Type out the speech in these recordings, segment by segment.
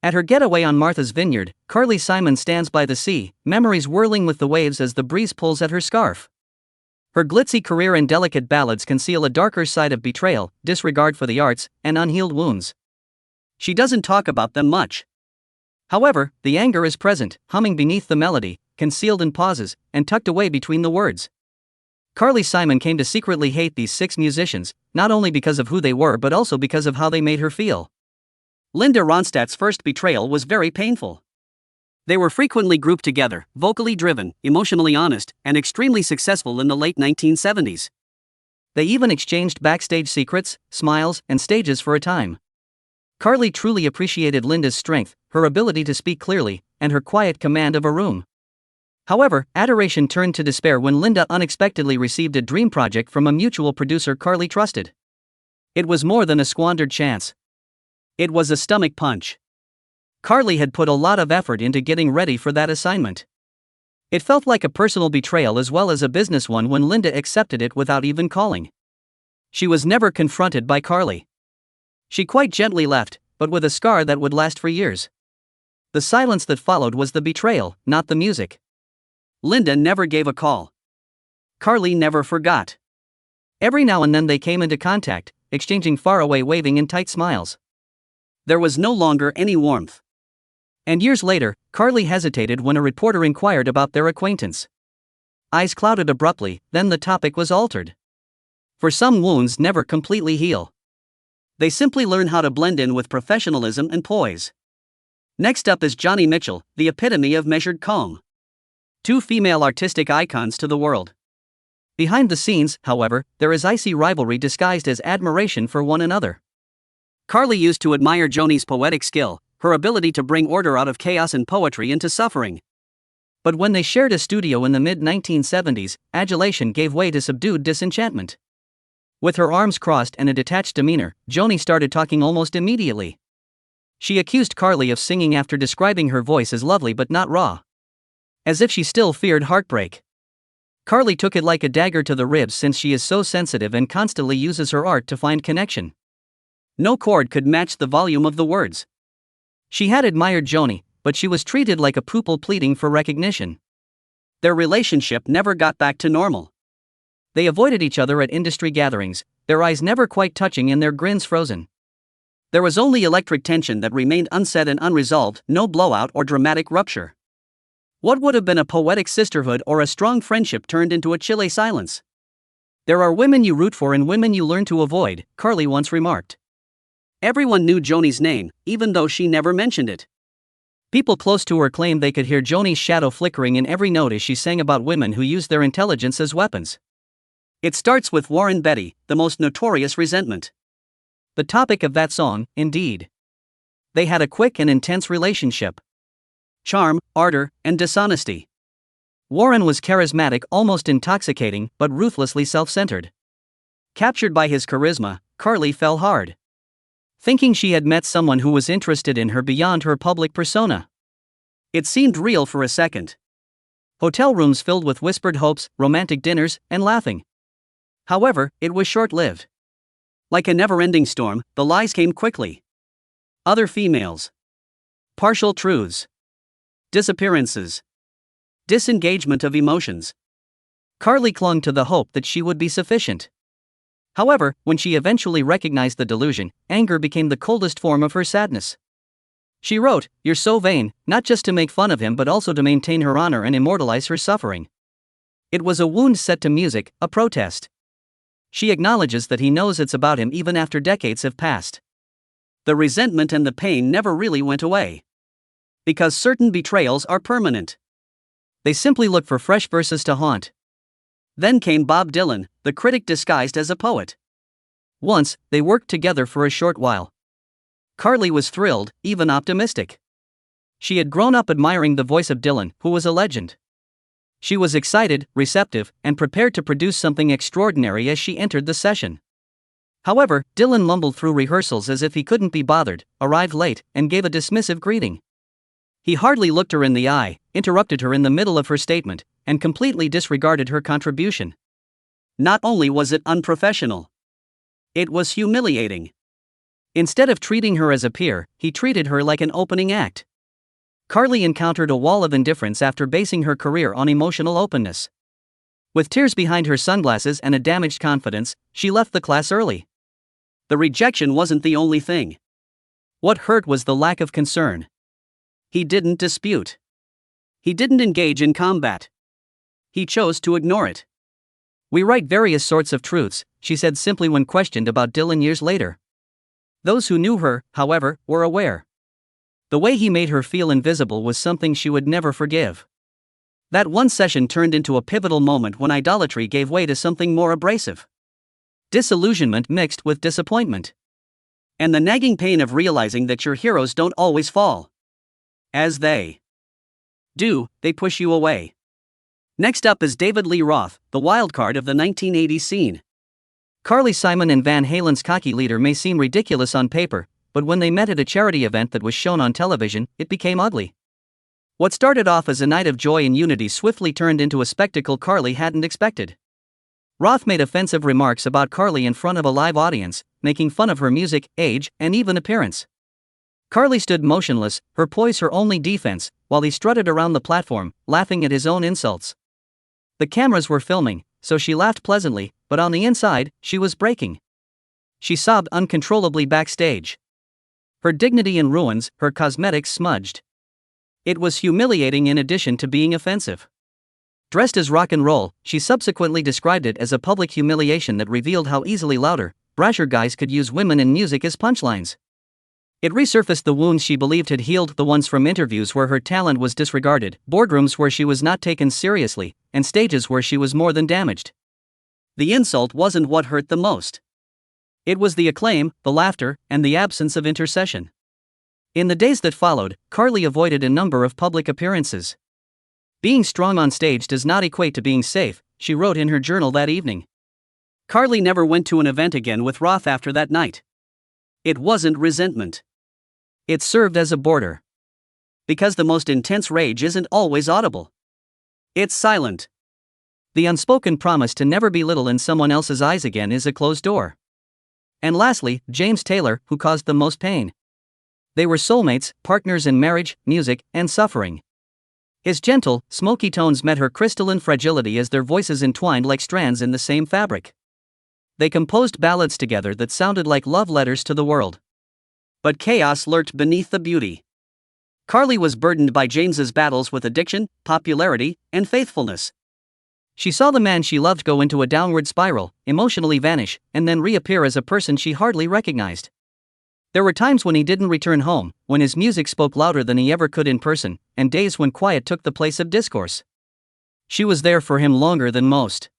At her getaway on Martha's Vineyard, Carly Simon stands by the sea, memories whirling with the waves as the breeze pulls at her scarf. Her glitzy career and delicate ballads conceal a darker side of betrayal, disregard for the arts, and unhealed wounds. She doesn't talk about them much. However, the anger is present, humming beneath the melody, concealed in pauses, and tucked away between the words. Carly Simon came to secretly hate these 6 musicians, not only because of who they were but also because of how they made her feel. Linda Ronstadt's first betrayal was very painful. They were frequently grouped together, vocally driven, emotionally honest, and extremely successful in the late 1970s. They even exchanged backstage secrets, smiles, and stages for a time. Carly truly appreciated Linda's strength, her ability to speak clearly, and her quiet command of a room. However, adoration turned to despair when Linda unexpectedly received a dream project from a mutual producer Carly trusted. It was more than a squandered chance. It was a stomach punch. Carly had put a lot of effort into getting ready for that assignment. It felt like a personal betrayal as well as a business one when Linda accepted it without even calling. She was never confronted by Carly. She quite gently left, but with a scar that would last for years. The silence that followed was the betrayal, not the music. Linda never gave a call. Carly never forgot. Every now and then they came into contact, exchanging faraway waving and tight smiles. There was no longer any warmth. And years later, Carly hesitated when a reporter inquired about their acquaintance. Eyes clouded abruptly, then the topic was altered. For some wounds never completely heal. They simply learn how to blend in with professionalism and poise. Next up is Joni Mitchell, the epitome of measured calm. 2 female artistic icons to the world. Behind the scenes, however, there is icy rivalry disguised as admiration for one another. Carly used to admire Joni's poetic skill, her ability to bring order out of chaos and poetry into suffering. But when they shared a studio in the mid-1970s, adulation gave way to subdued disenchantment. With her arms crossed and a detached demeanor, Joni started talking almost immediately. She accused Carly of singing after describing her voice as lovely but not raw. As if she still feared heartbreak. Carly took it like a dagger to the ribs since she is so sensitive and constantly uses her art to find connection. No chord could match the volume of the words. She had admired Joni, but she was treated like a pupil pleading for recognition. Their relationship never got back to normal. They avoided each other at industry gatherings, their eyes never quite touching and their grins frozen. There was only electric tension that remained unsaid and unresolved, no blowout or dramatic rupture. What would have been a poetic sisterhood or a strong friendship turned into a chilly silence. There are women you root for and women you learn to avoid, Carly once remarked. Everyone knew Joni's name, even though she never mentioned it. People close to her claimed they could hear Joni's shadow flickering in every note as she sang about women who used their intelligence as weapons. It starts with War and Betty, the most notorious resentment. The topic of that song, indeed. They had a quick and intense relationship. Charm, ardor, and dishonesty. Warren was charismatic, almost intoxicating, but ruthlessly self-centered. Captured by his charisma, Carly fell hard. Thinking she had met someone who was interested in her beyond her public persona. It seemed real for a second. Hotel rooms filled with whispered hopes, romantic dinners, and laughing. However, it was short-lived. Like a never-ending storm, the lies came quickly. Other females. Partial truths. Disappearances. Disengagement of emotions. Carly clung to the hope that she would be sufficient. However, when she eventually recognized the delusion, anger became the coldest form of her sadness. She wrote, "You're so vain, not just to make fun of him but also to maintain her honor and immortalize her suffering." It was a wound set to music, a protest. She acknowledges that he knows it's about him even after decades have passed. The resentment and the pain never really went away. Because certain betrayals are permanent. They simply look for fresh verses to haunt. Then came Bob Dylan, the critic disguised as a poet. Once, they worked together for a short while. Carly was thrilled, even optimistic. She had grown up admiring the voice of Dylan, who was a legend. She was excited, receptive, and prepared to produce something extraordinary as she entered the session. However, Dylan mumbled through rehearsals as if he couldn't be bothered, arrived late, and gave a dismissive greeting. He hardly looked her in the eye, interrupted her in the middle of her statement, and completely disregarded her contribution. Not only was it unprofessional, it was humiliating. Instead of treating her as a peer, he treated her like an opening act. Carly encountered a wall of indifference after basing her career on emotional openness. With tears behind her sunglasses and a damaged confidence, she left the class early. The rejection wasn't the only thing. What hurt was the lack of concern. He didn't dispute. He didn't engage in combat. He chose to ignore it. "We write various sorts of truths," she said simply when questioned about Dylan years later. Those who knew her, however, were aware. The way he made her feel invisible was something she would never forgive. That one session turned into a pivotal moment when idolatry gave way to something more abrasive. Disillusionment mixed with disappointment. And the nagging pain of realizing that your heroes don't always fall. As they do, they push you away. Next up is David Lee Roth, the wildcard of the 1980s scene. Carly Simon and Van Halen's cocky leader may seem ridiculous on paper, but when they met at a charity event that was shown on television, it became ugly. What started off as a night of joy and unity swiftly turned into a spectacle Carly hadn't expected. Roth made offensive remarks about Carly in front of a live audience, making fun of her music, age, and even appearance. Carly stood motionless, her poise her only defense, while he strutted around the platform, laughing at his own insults. The cameras were filming, so she laughed pleasantly, but on the inside, she was breaking. She sobbed uncontrollably backstage. Her dignity in ruins, her cosmetics smudged. It was humiliating in addition to being offensive. Dressed as rock and roll, she subsequently described it as a public humiliation that revealed how easily louder, brasher guys could use women in music as punchlines. It resurfaced the wounds she believed had healed, the ones from interviews where her talent was disregarded, boardrooms where she was not taken seriously, and stages where she was more than damaged. The insult wasn't what hurt the most. It was the acclaim, the laughter, and the absence of intercession. In the days that followed, Carly avoided a number of public appearances. "Being strong on stage does not equate to being safe," she wrote in her journal that evening. Carly never went to an event again with Roth after that night. It wasn't resentment. It served as a border. Because the most intense rage isn't always audible. It's silent. The unspoken promise to never belittle in someone else's eyes again is a closed door. And lastly, James Taylor, who caused the most pain. They were soulmates, partners in marriage, music, and suffering. His gentle, smoky tones met her crystalline fragility as their voices entwined like strands in the same fabric. They composed ballads together that sounded like love letters to the world. But chaos lurked beneath the beauty. Carly was burdened by James's battles with addiction, popularity, and faithfulness. She saw the man she loved go into a downward spiral, emotionally vanish, and then reappear as a person she hardly recognized. There were times when he didn't return home, when his music spoke louder than he ever could in person, and days when quiet took the place of discourse. She was there for him longer than most.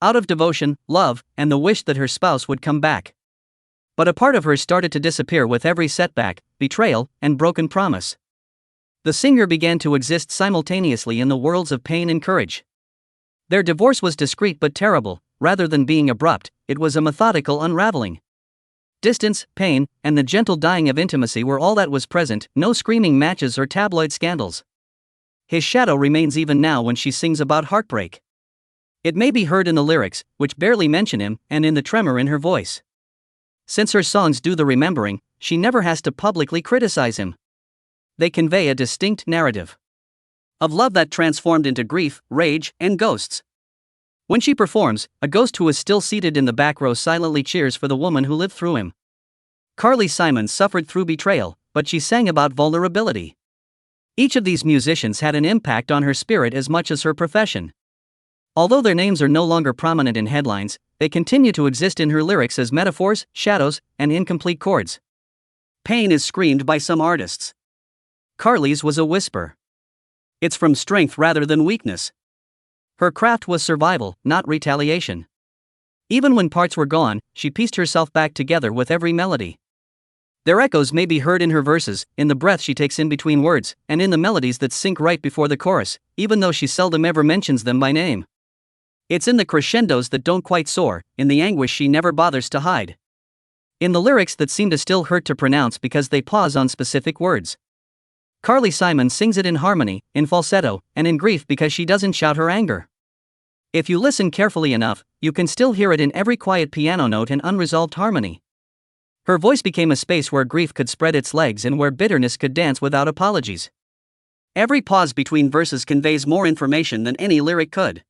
Out of devotion, love, and the wish that her spouse would come back. But a part of her started to disappear with every setback, betrayal, and broken promise. The singer began to exist simultaneously in the worlds of pain and courage. Their divorce was discreet but terrible. Rather than being abrupt, it was a methodical unraveling. Distance, pain, and the gentle dying of intimacy were all that was present, no screaming matches or tabloid scandals. His shadow remains even now when she sings about heartbreak. It may be heard in the lyrics, which barely mention him, and in the tremor in her voice. Since her songs do the remembering, she never has to publicly criticize him. They convey a distinct narrative of love that transformed into grief, rage, and ghosts. When she performs, a ghost who is still seated in the back row silently cheers for the woman who lived through him. Carly Simon suffered through betrayal, but she sang about vulnerability. Each of these musicians had an impact on her spirit as much as her profession. Although their names are no longer prominent in headlines, they continue to exist in her lyrics as metaphors, shadows, and incomplete chords. Pain is screamed by some artists. Carly's was a whisper. It's from strength rather than weakness. Her craft was survival, not retaliation. Even when parts were gone, she pieced herself back together with every melody. Their echoes may be heard in her verses, in the breath she takes in between words, and in the melodies that sink right before the chorus, even though she seldom ever mentions them by name. It's in the crescendos that don't quite soar, in the anguish she never bothers to hide. In the lyrics that seem to still hurt to pronounce because they pause on specific words. Carly Simon sings it in harmony, in falsetto, and in grief because she doesn't shout her anger. If you listen carefully enough, you can still hear it in every quiet piano note and unresolved harmony. Her voice became a space where grief could spread its legs and where bitterness could dance without apologies. Every pause between verses conveys more information than any lyric could.